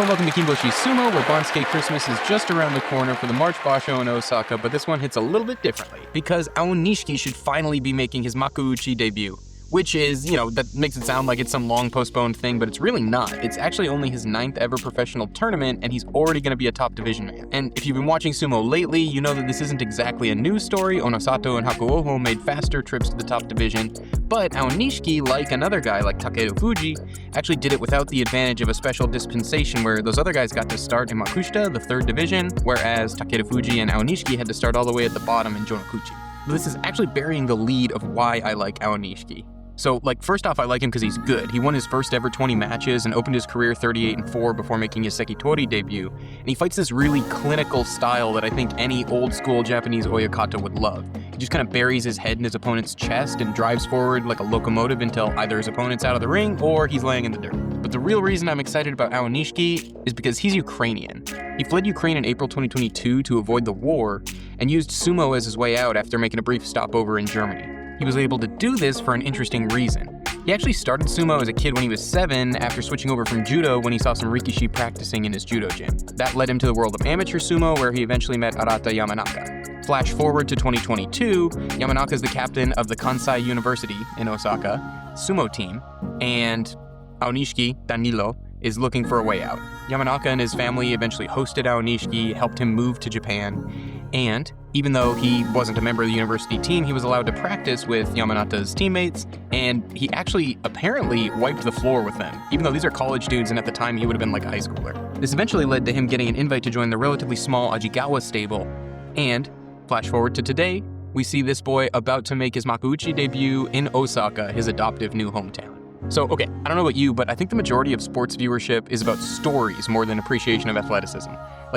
and welcome to Kimboshi Sumo, where Banzuke Christmas is just around the corner for the March Basho in Osaka, but this one hits a little bit differently, because Aonishiki should finally be making his Makuuchi debut. Which is, that makes it sound like it's some long postponed thing, but it's really not. It's actually only his 9th ever professional tournament, and he's already going to be a top division man. And if you've been watching sumo lately, you know that this isn't exactly a news story. Onosato and Hakuoho made faster trips to the top division, but Aonishiki, like another guy like Takeru Fuji, actually did it without the advantage of a special dispensation where those other guys got to start in Makushita, the 3rd division, whereas Takeru Fuji and Aonishiki had to start all the way at the bottom in Jonokuchi. This is actually burying the lead of why I like Aonishiki. So, first off, I like him because he's good. He won his first ever 20 matches and opened his career 38-4 before making his Sekitori debut. And he fights this really clinical style that I think any old-school Japanese oyakata would love. He just kind of buries his head in his opponent's chest and drives forward like a locomotive until either his opponent's out of the ring or he's laying in the dirt. But the real reason I'm excited about Aonishiki is because he's Ukrainian. He fled Ukraine in April 2022 to avoid the war and used sumo as his way out after making a brief stopover in Germany. He was able to do this for an interesting reason. He actually started sumo as a kid when he was 7 after switching over from judo when he saw some rikishi practicing in his judo gym. That led him to the world of amateur sumo, where he eventually met Arata Yamanaka. Flash forward to 2022, Yamanaka is the captain of the Kansai University in Osaka sumo team, and Aonishiki, Danilo, is looking for a way out. Yamanaka and his family eventually hosted Aonishiki, helped him move to Japan, and even though he wasn't a member of the university team, he was allowed to practice with Yamanaka's teammates, and he actually apparently wiped the floor with them, even though these are college dudes and at the time he would have been like a high schooler. This eventually led to him getting an invite to join the relatively small Ajigawa stable, and flash forward to today, we see this boy about to make his Makuuchi debut in Osaka, his adoptive new hometown. So, okay, I don't know about you, but I think the majority of sports viewership is about stories more than appreciation of athleticism.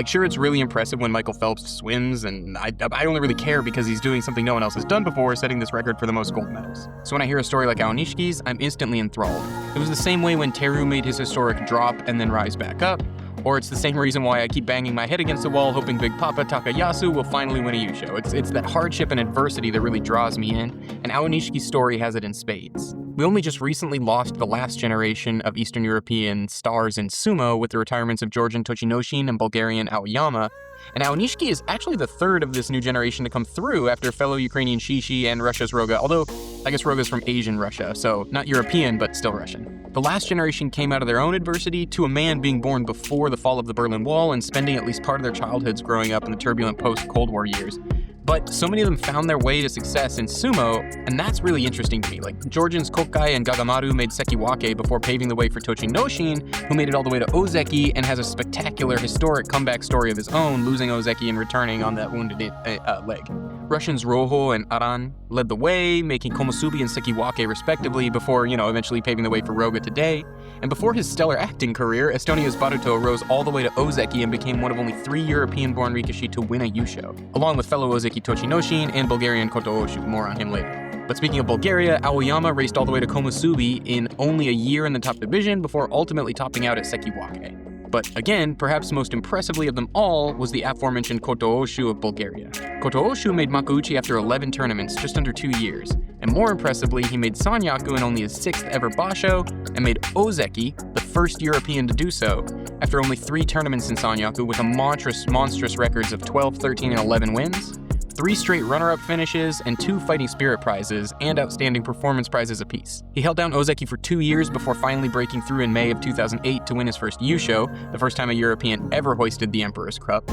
Sure, it's really impressive when Michael Phelps swims, and I only really care because he's doing something no one else has done before, setting this record for the most gold medals. So when I hear a story like Aonishiki's, I'm instantly enthralled. It was the same way when Teru made his historic drop and then rise back up, or it's the same reason why I keep banging my head against the wall hoping Big Papa Takayasu will finally win a Yusho. It's that hardship and adversity that really draws me in, and Aonishiki's story has it in spades. We only just recently lost the last generation of Eastern European stars in sumo with the retirements of Georgian Tochinoshin and Bulgarian Aoyama, and Aonishiki is actually the 3rd of this new generation to come through after fellow Ukrainian Shishi and Russia's Roga, although I guess Roga's from Asian Russia, so not European, but still Russian. The last generation came out of their own adversity to a man being born before the fall of the Berlin Wall and spending at least part of their childhoods growing up in the turbulent post-Cold War years. But so many of them found their way to success in sumo, and that's really interesting to me. Georgians Kokai and Gagamaru made Sekiwake before paving the way for Tochinoshin, who made it all the way to Ozeki and has a spectacular historic comeback story of his own, losing Ozeki and returning on that wounded leg. Russians Roho and Aran led the way, making Komusubi and Sekiwake respectively before, eventually paving the way for Roga today. And before his stellar acting career, Estonia's Baruto rose all the way to Ozeki and became one of only 3 European-born rikishi to win a Yusho, along with fellow Ozeki Tochinoshin and Bulgarian Kotooshu, more on him later. But speaking of Bulgaria, Aoyama raced all the way to Komusubi in only a year in the top division before ultimately topping out at Sekiwake. But again, perhaps most impressively of them all was the aforementioned Kotooshu of Bulgaria. Kotooshu made Makuuchi after 11 tournaments, just under 2 years. And more impressively, he made Sanyaku in only his 6th ever Basho, and made Ozeki, the first European to do so, after only 3 tournaments in Sanyaku with a monstrous records of 12, 13, and 11 wins, 3 straight runner-up finishes, and 2 fighting spirit prizes and outstanding performance prizes apiece. He held down Ozeki for 2 years before finally breaking through in May of 2008 to win his first Yusho, the first time a European ever hoisted the Emperor's Cup.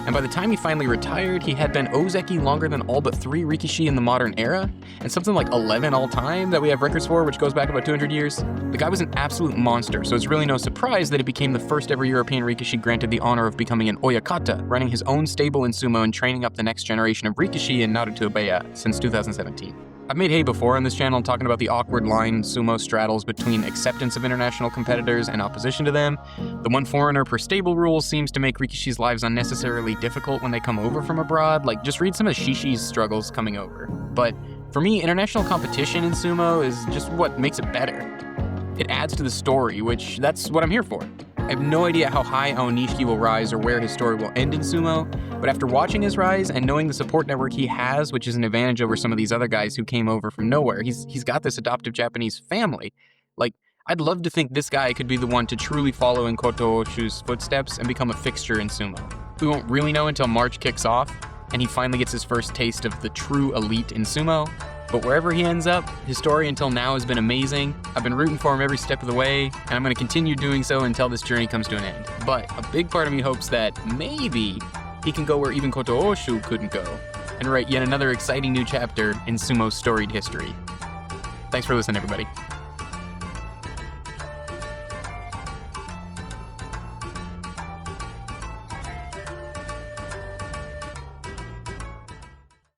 And by the time he finally retired, he had been Ozeki longer than all but 3 rikishi in the modern era, and something like 11 all-time that we have records for, which goes back about 200 years. The guy was an absolute monster, so it's really no surprise that he became the first ever European rikishi granted the honor of becoming an oyakata, running his own stable in sumo and training up the next generation of rikishi in Naruto Beya since 2017. I've made hay before on this channel talking about the awkward line sumo straddles between acceptance of international competitors and opposition to them. The one foreigner per stable rule seems to make rikishi's lives unnecessarily difficult when they come over from abroad. Just read some of Shishi's struggles coming over. But for me, international competition in sumo is just what makes it better. It adds to the story, which that's what I'm here for. I have no idea how high Aonishiki will rise or where his story will end in sumo, but after watching his rise and knowing the support network he has, which is an advantage over some of these other guys who came over from nowhere, he's got this adoptive Japanese family. I'd love to think this guy could be the one to truly follow in Koto Oshu's footsteps and become a fixture in sumo. We won't really know until March kicks off, and he finally gets his first taste of the true elite in sumo. But wherever he ends up, his story until now has been amazing. I've been rooting for him every step of the way, and I'm going to continue doing so until this journey comes to an end. But a big part of me hopes that maybe he can go where even Koto Oshu couldn't go, and write yet another exciting new chapter in sumo's storied history. Thanks for listening, everybody.